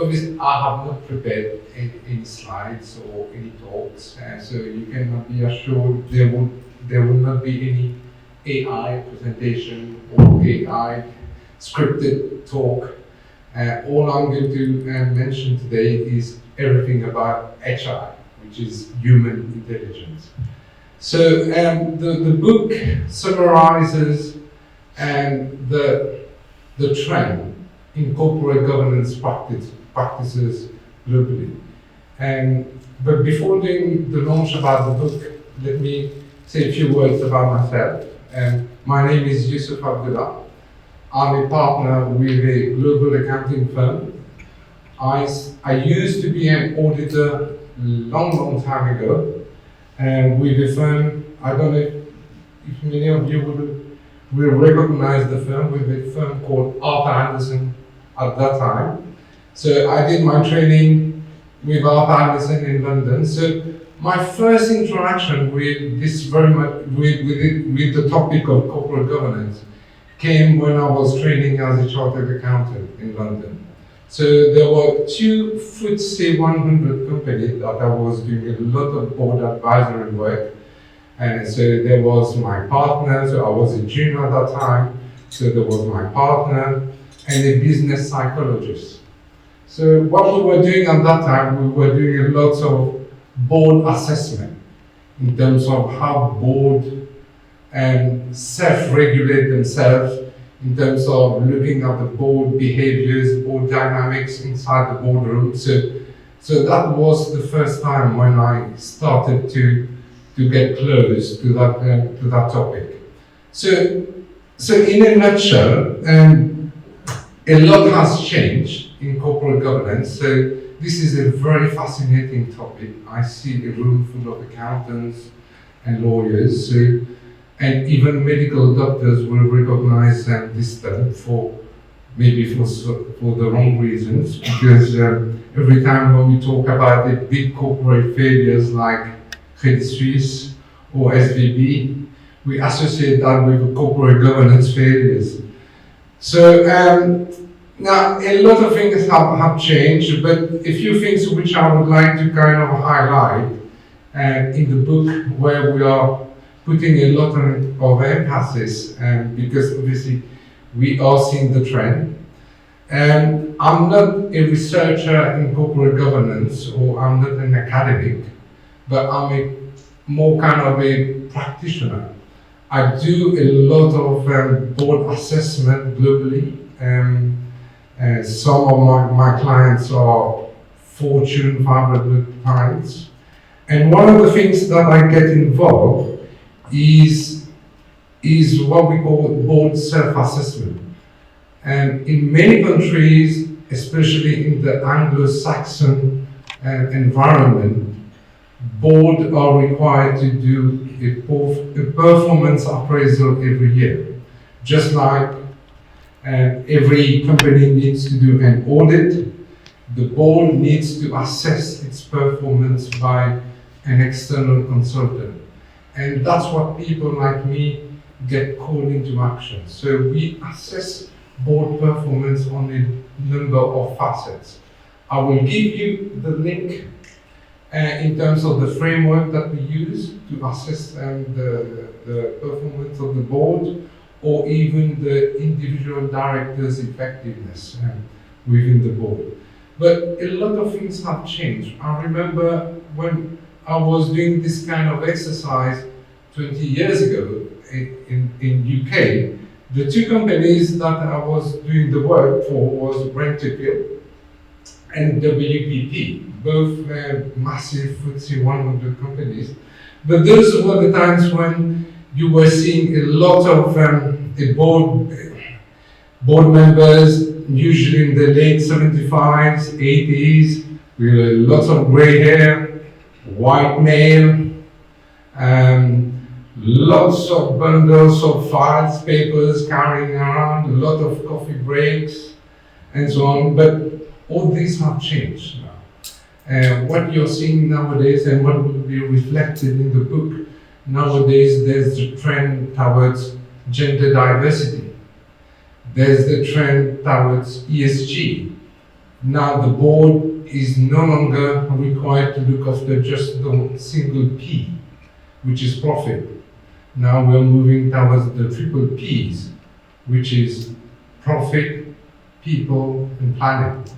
obviously I have not prepared any slides or any talks, so you cannot be assured there will not be any AI presentation or AI scripted talk. All I'm going to mention today is everything about HI, which is human intelligence. So the book summarizes the trend in corporate governance practices globally. But before doing the launch about the book, let me say a few words about myself. My name is Yusuf Abdoollah. I'm a partner with a global accounting firm. I used to be an auditor long time ago, with a firm. I don't know if many of you will recognize the firm, with a firm called Arthur Andersen at that time. So I did my training with Arthur Andersen in London. So my first interaction with this with the topic of corporate governance came when I was training as a chartered accountant in London. So there were two FTSE 100 companies that I was doing a lot of board advisory work. And so there was my partner, so I was a junior at that time, so there was my partner and a business psychologist. So what we were doing at that time, we were doing a lot of board assessment in terms of how board self-regulate themselves, in terms of looking at the board behaviors, board dynamics inside the boardroom. So that was the first time when I started to get close to that topic. So in a nutshell, a lot has changed in corporate governance. So this is a very fascinating topic. I see a room full of accountants and lawyers, and even medical doctors will recognize this term for the wrong reasons, because every time when we talk about the big corporate failures like Credit Suisse or SVB, we associate that with corporate governance failures. So now a lot of things have changed, but a few things which I would like to kind of highlight in the book, where we are putting a lot of emphasis, because obviously we are seeing the trend. I'm not a researcher in corporate governance, or I'm not an academic, but I'm a more kind of a practitioner. I do a lot of board assessment globally. Some of my clients are Fortune 500 clients. And one of the things that I get involved is what we call board self-assessment. And in many countries, especially in the Anglo-Saxon environment, boards are required to do a performance appraisal every year. Just like every company needs to do an audit, the board needs to assess its performance by an external consultant. And that's what people like me get called into action. So we assess board performance on a number of facets. I will give you the link in terms of the framework that we use to assess the performance of the board, or even the individual director's effectiveness within the board. But a lot of things have changed. I remember when I was doing this kind of exercise 20 years ago in UK, the two companies that I was doing the work for was Rentokil and WPP, both massive FTSE 100 companies. But those were the times when you were seeing a lot of board members, usually in the late 75s, 80s, with lots of gray hair, white male, lots of bundles of files, papers carrying around, a lot of coffee breaks, and so on. But all these have changed now. What you're seeing nowadays, and what will be reflected in the book, nowadays there's the trend towards gender diversity. There's the trend towards ESG. Now the board is no longer required to look after just the single P, which is profit. Now we're moving towards the triple Ps, which is profit, people, and planet.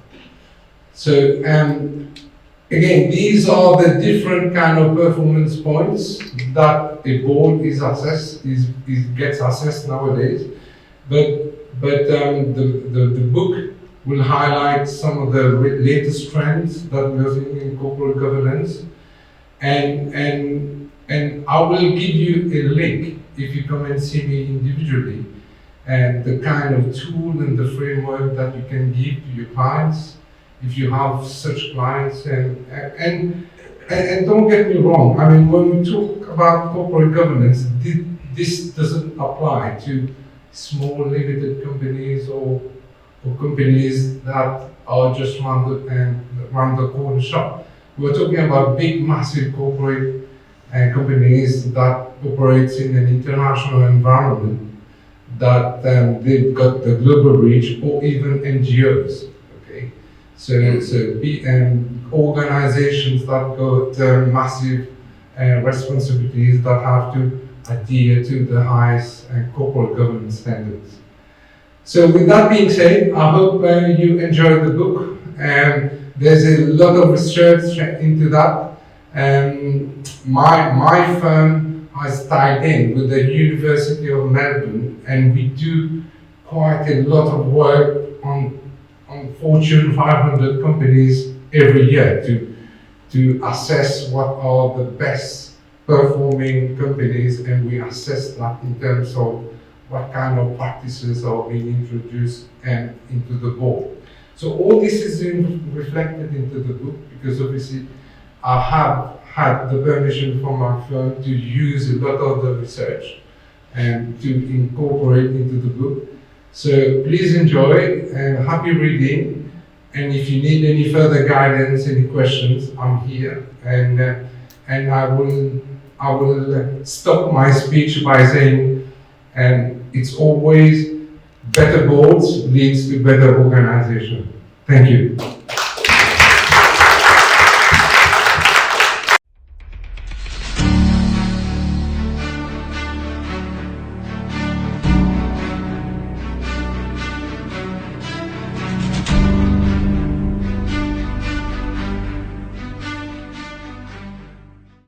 So again, these are the different kind of performance points that a board gets assessed nowadays. But the book will highlight some of the latest trends that we're seeing in corporate governance, and I will give you a link if you come and see me individually, and the kind of tool and the framework that you can give to your clients if you have such clients. And don't get me wrong, I mean, when we talk about corporate governance, this doesn't apply to small limited companies or companies that are just run the corner shop. We're talking about big, massive corporate companies that operate in an international environment, that they've got the global reach, or even NGOs. Okay, so organizations that got massive responsibilities that have to adhere to the highest corporate governance standards. So with that being said, I hope you enjoyed the book. There's a lot of research into that. My firm has tied in with the University of Melbourne, and we do quite a lot of work on Fortune 500 companies every year to assess what are the best performing companies, and we assess that in terms of what kind of practices are being introduced and into the board. So all this is reflected into the book, because obviously I have had the permission from my firm to use a lot of the research and to incorporate into the book. So please enjoy and happy reading. And if you need any further guidance, any questions, I'm here. And I will stop my speech by saying, it's always better boards leads to better organization. Thank you.